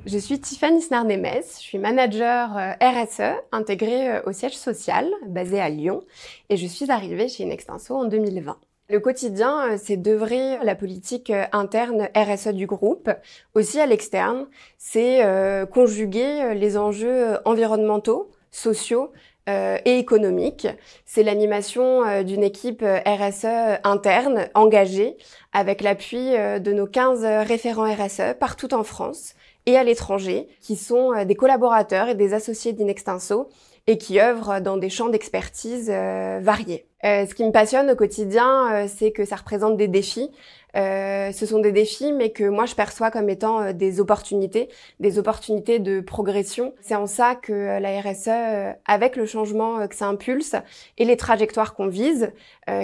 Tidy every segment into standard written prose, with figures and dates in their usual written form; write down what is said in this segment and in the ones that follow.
Je suis Tiffany Isnard-Nemes, je suis manager RSE intégrée au siège social basé à Lyon et je suis arrivée chez Inextinso en 2020. Le quotidien, c'est d'œuvrer la politique interne RSE du groupe, aussi à l'externe. C'est conjuguer les enjeux environnementaux, sociaux et économiques. C'est l'animation d'une équipe RSE interne engagée avec l'appui de nos 15 référents RSE partout en France et à l'étranger, qui sont des collaborateurs et des associés d'Inextinso et qui œuvrent dans des champs d'expertise variés. Ce qui me passionne au quotidien, c'est que ça représente des défis. Ce sont des défis, mais que moi je perçois comme étant des opportunités de progression. C'est en ça que la RSE, avec le changement que ça impulse et les trajectoires qu'on vise,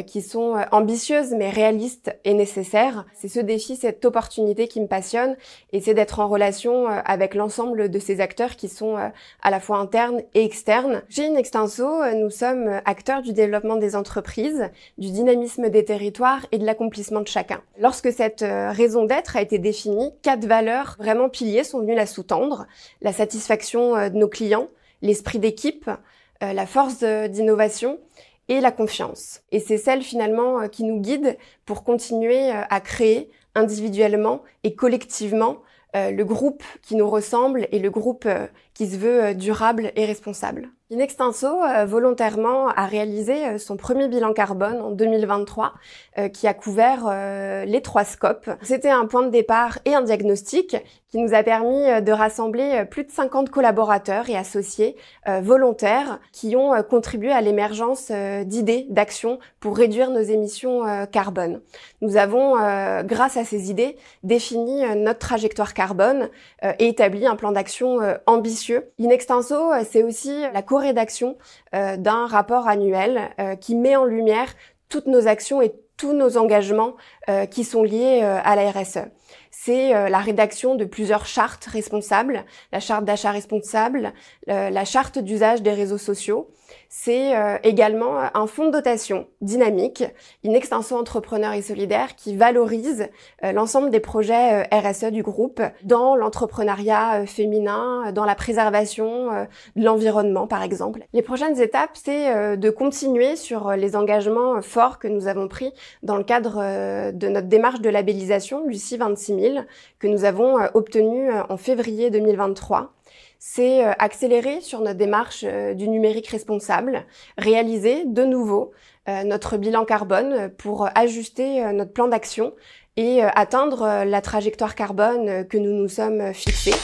qui sont ambitieuses mais réalistes et nécessaires, c'est ce défi, cette opportunité qui me passionne, et c'est d'être en relation avec l'ensemble de ces acteurs qui sont à la fois internes et externes. Chez Inextinso, nous sommes acteurs du développement des entreprises, du dynamisme des territoires et de l'accomplissement de chacun. Lorsque cette raison d'être a été définie, 4 valeurs vraiment piliers sont venues la sous-tendre: la satisfaction de nos clients, l'esprit d'équipe, la force d'innovation et la confiance. Et c'est celle finalement qui nous guide pour continuer à créer individuellement et collectivement le groupe qui nous ressemble et le groupe qui se veut durable et responsable. Inextinso, volontairement, a réalisé son premier bilan carbone en 2023 qui a couvert les 3 scopes. C'était un point de départ et un diagnostic qui nous a permis de rassembler plus de 50 collaborateurs et associés volontaires qui ont contribué à l'émergence d'idées, d'actions pour réduire nos émissions carbone. Nous avons, grâce à ces idées, défini notre trajectoire carbone et établi un plan d'action ambitieux. Inextinso, c'est aussi la co-rédaction d'un rapport annuel qui met en lumière toutes nos actions et tous nos engagements qui sont liés à la RSE. C'est la rédaction de plusieurs chartes responsables, la charte d'achat responsable, la charte d'usage des réseaux sociaux. C'est également un fonds de dotation dynamique, Inextinso Entrepreneurs et Solidaires, qui valorise l'ensemble des projets RSE du groupe dans l'entrepreneuriat féminin, dans la préservation de l'environnement par exemple. Les prochaines étapes, c'est de continuer sur les engagements forts que nous avons pris dans le cadre de notre démarche de labellisation Lucie 26000 que nous avons obtenue en février 2023. C'est accélérer sur notre démarche du numérique responsable, réaliser de nouveau notre bilan carbone pour ajuster notre plan d'action et atteindre la trajectoire carbone que nous nous sommes fixée.